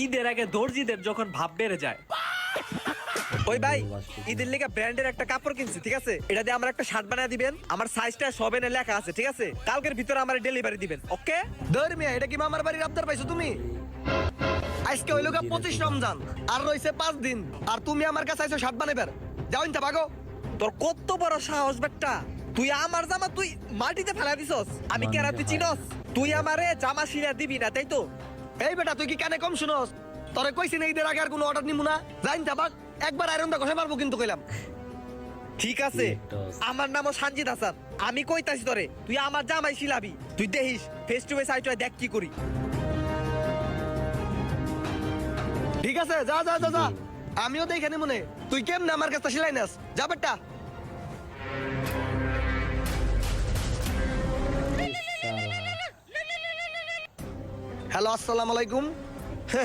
ঈদের আগে দর্জিদের যখন ভাব বেড়ে যায়। ওই ভাই, ঈদের লেগে ব্র্যান্ডের একটা কাপড় কিনছি, ঠিক আছে? এটা দিয়ে আমার একটা শার্ট বানিয়ে দিবেন, আমার সাইজটা সবেনে লেখা আছে, ঠিক আছে? কালকের ভিতরে আমার ডেলিভারি দিবেন, ওকে? ধর্মিয়া, এটা কি মামার বাড়ির আবদার পাইছো তুমি? আজকে হইলো 25 রমজান, আর রইছে 5 দিন, আর তুমি আমার কাছে আইছো শার্ট বানাইবার। যাও ইনতা ভাগো। তোর কত বড় সাহস বেটা! তুই আমার জামা তুই মাটিতে ফেলা দিছস। আমি কেরা তুই চিনস? তুই আমারে জামা ছিঁড়া দিবি না, তাই তো? এই বেটা, তুই কি কানে কম শুনস? তোরে কইছি না ঈদের আগে আর কোনো অর্ডার নিমু না। যাই ইনতা ভাগ, একবার আয়রন দা ঘষে মারবো কিন্তু কইলাম। ঠিক আছে, আমার নামও সানজিদ হাসান। আমি কইতাছি তোরে, তুই আমার জামাই ছিলাবি। তুই দেখিস ফেস টু ফেস আইটো দেখ কি করি। ঠিক আছে, যা যা যা যা, আমিও দেখে নি মনে। তুই কেমনে আমার কাছে সিলাই নাস? যা বেটা। হ্যালো, আসসালামু আলাইকুম।